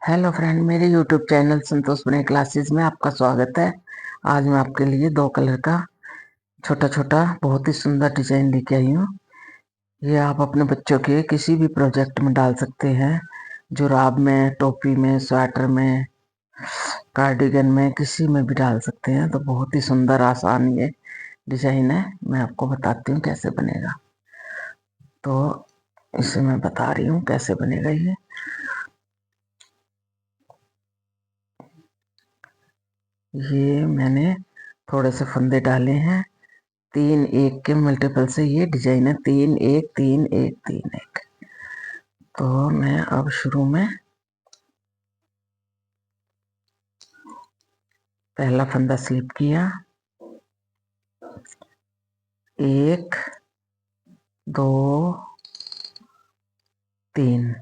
Hello friend, मेरे YouTube channel संतोष बने classes में आपका स्वागत है। आज मैं आपके लिए दो कलर का छोटा छोटा बहुत ही सुंदर डिजाइन लेके आई हूँ। ये आप अपने बच्चों के किसी भी प्रोजेक्ट में डाल सकते हैं। जुराब में, टोपी में, स्वेटर में, कार्डिगन में, किसी में भी डाल सकते हैं। तो बहुत ही सुंदर आसान ये डिजाइन है। मैं आपको बताती हूँ कैसे बनेगा। तो इसे मैं बता रही हूँ कैसे बनेगा ये। मैंने थोड़े से फंदे डाले हैं। 3 1 के मल्टीपल से ये डिजाइन है। 3 1 3 1 3 1। तो मैं अब शुरू में पहला फंदा स्लिप किया। 1 2 3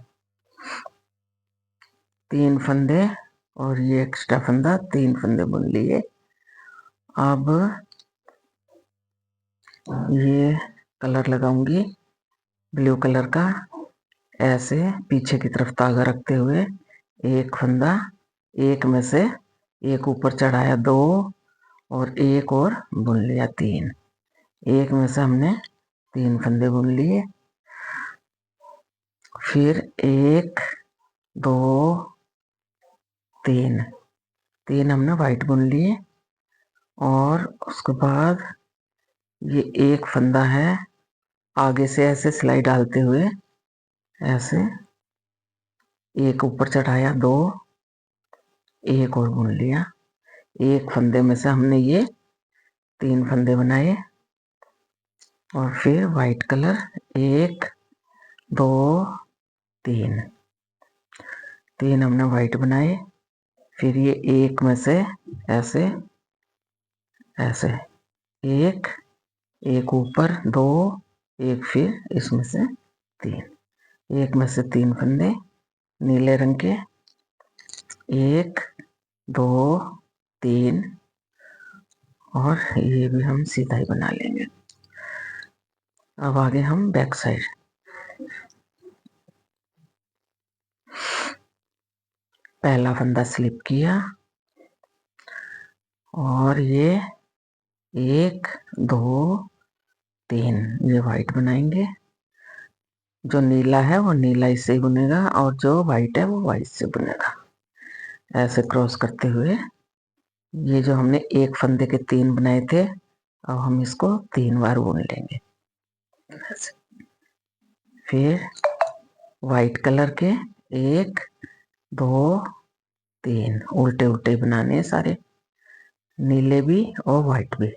3 फंदे और ये एक्स्ट्रा फंदा, 3 फंदे बुन लिए। अब ये कलर लगाऊंगी ब्लू कलर का। ऐसे पीछे की तरफ धागा रखते हुए एक फंदा, एक में से एक ऊपर चढ़ाया, 2 और एक और बुन लिया, 3। एक में से हमने 3 फंदे बुन लिए। फिर 1 2 3 3 हमने वाइट बुन लिए। और उसके बाद ये एक फंदा है, आगे से ऐसे सिलाई डालते हुए ऐसे एक ऊपर चढ़ाया, 2 एक और बुन लिया। एक फंदे में से हमने ये 3 फंदे बनाए। और फिर वाइट कलर 1 2 3 3 हमने वाइट बनाए। फिर ये एक में से ऐसे ऐसे एक एक ऊपर, 2 एक, फिर इसमें से 3, एक में से 3 फंदे नीले रंग के, 1 2 3। और ये भी हम सीधा ही बना लेंगे। अब आगे हम बैक साइड। पहला फंदा स्लिप किया और ये 1 2 3 ये वाइट बनाएंगे। जो नीला है वो नीला इससे बुनेगा और जो वाइट है वो वाइट से बुनेगा। ऐसे क्रॉस करते हुए ये जो हमने एक फंदे के 3 बनाए थे, अब हम इसको 3 बार बुन लेंगे। फिर वाइट कलर के 1 2 3 उल्टे उल्टे बनाने हैं सारे, नीले भी और वाइट भी।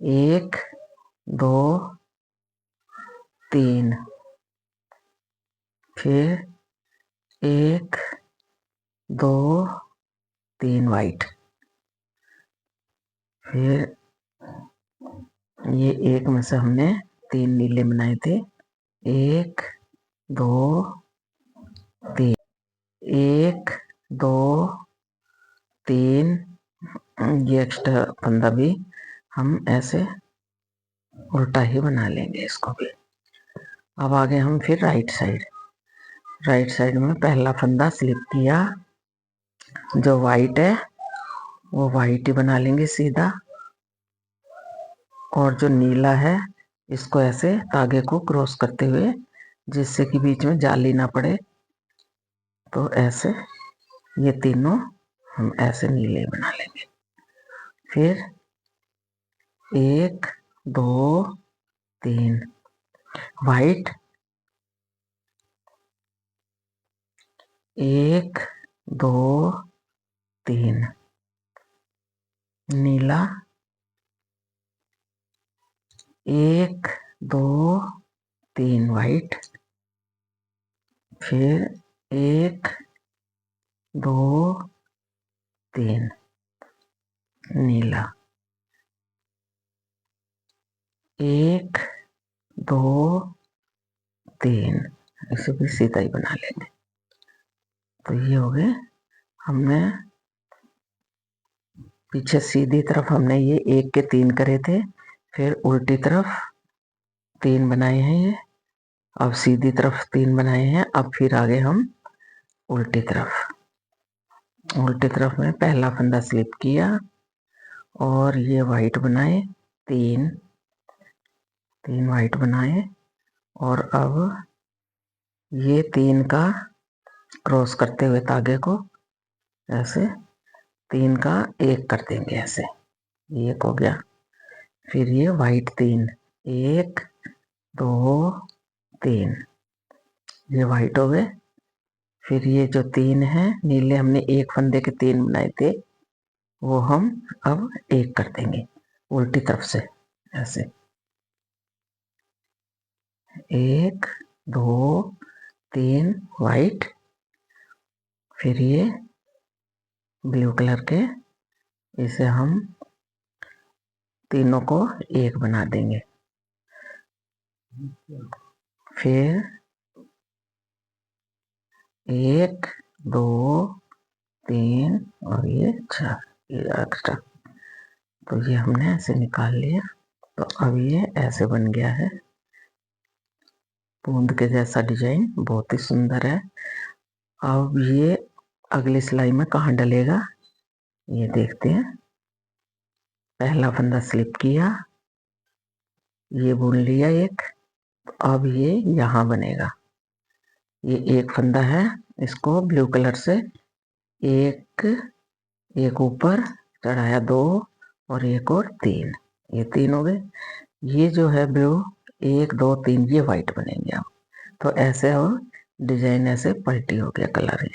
1 2 3, फिर 1 2 3 वाइट। फिर ये एक में से हमने 3 नीले बनाए थे, 1 2 3, 1 2 3। ये एक्स्ट्रा फंदा भी हम ऐसे उल्टा ही बना लेंगे इसको भी। अब आगे हम फिर राइट साइड में पहला फंदा स्लिप किया। जो वाइट है वो वाइट ही बना लेंगे सीधा। और जो नीला है इसको ऐसे धागे को क्रॉस करते हुए, जिससे कि बीच में जाली ना पड़े, तो ऐसे ये तीनों हम ऐसे नीले बना लेंगे। फिर 1 2 3 वाइट, 1 2 3 नीला, 1 2 3 वाइट, फिर 1 2 3 नीला, 1 2 3। इसे भी सीधा ही बना लेंगे। तो ये हो गए। हमने पीछे सीधी तरफ हमने ये 1 के 3 करे थे, फिर उल्टी तरफ 3 बनाए हैं ये। अब सीधी तरफ 3 बनाए हैं। अब फिर आगे हम उल्टी तरफ में पहला फंदा स्लिप किया और ये वाइट बनाए, तीन वाइट बनाए और अब ये तीन का क्रॉस करते हुए धागे को ऐसे तीन का एक कर देंगे, ऐसे एक हो गया। फिर ये वाइट तीन, एक दो तीन, ये वाइट हो गए। फिर ये जो तीन है नीले, हमने एक फंदे के तीन बनाए थे, वो हम अब एक कर देंगे उल्टी तरफ से, ऐसे एक दो तीन वाइट। फिर ये ब्लू कलर के, इसे हम तीनों को एक बना देंगे। फिर एक दो तीन और ये चार, ये एक्स्ट्रा, तो ये हमने ऐसे निकाल लिया। तो अब ये ऐसे बन गया है बूंद के जैसा डिजाइन, बहुत ही सुंदर है। अब ये अगली सिलाई में कहाँ डलेगा ये देखते हैं। पहला फंदा स्लिप किया, ये बुन लिया एक, अब ये यहाँ बनेगा। ये एक फंदा है, इसको ब्लू कलर से एक ऊपर चढ़ाया, दो और एक और तीन, ये तीन हो गए। ये जो है ब्लू एक दो तीन, ये वाइट बनेंगे अब। तो ऐसे और डिजाइन ऐसे पलटी हो गया कलर,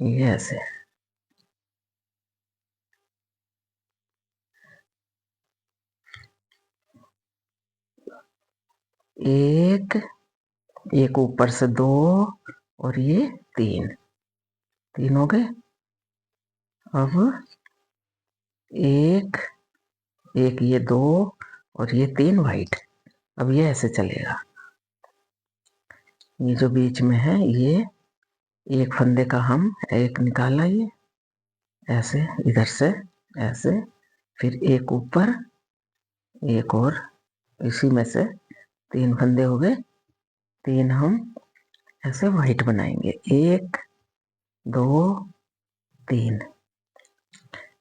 ये ऐसे। एक ऊपर से दो और ये तीन हो गए। अब एक ये दो और ये तीन वाइट। अब ये ऐसे चलेगा। ये जो बीच में है ये एक फंदे का हम एक निकाला, ये ऐसे इधर से ऐसे, फिर एक ऊपर एक और, इसी में से तीन फंदे हो गए। तीन हम ऐसे वाइट बनाएंगे, एक दो तीन,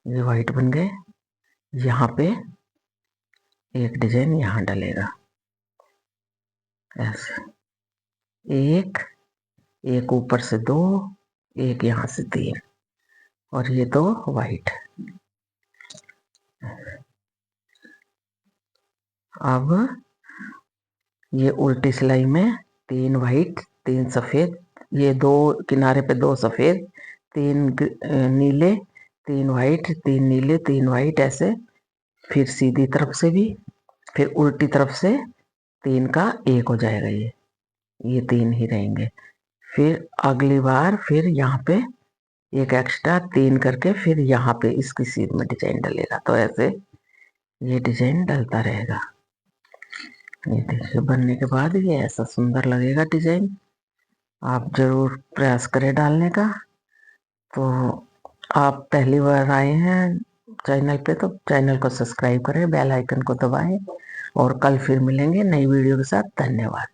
ये वाइट बन गए। यहाँ पे एक डिजाइन यहाँ डलेगा ऐसे, एक ऊपर से दो, एक यहाँ से तीन और ये दो वाइट। अब ये उल्टी सिलाई में तीन वाइट तीन सफेद, ये दो किनारे पे दो सफेद, तीन नीले, तीन वाइट, तीन नीले, तीन वाइट, ऐसे। फिर सीधी तरफ से भी, फिर उल्टी तरफ से तीन का एक हो जाएगा, ये तीन ही रहेंगे। फिर अगली बार फिर यहाँ पे एक एक्स्ट्रा तीन करके फिर यहाँ पे इसकी सीध में डिजाइन डलेगा। तो ऐसे ये डिजाइन डलता रहेगा। ये देखिए बनने के बाद ये ऐसा सुंदर लगेगा डिजाइन। आप जरूर प्रयास करें डालने का। तो आप पहली बार आए हैं चैनल पे तो चैनल को सब्सक्राइब करें, बेल आइकन को दबाएं और कल फिर मिलेंगे नई वीडियो के साथ। धन्यवाद।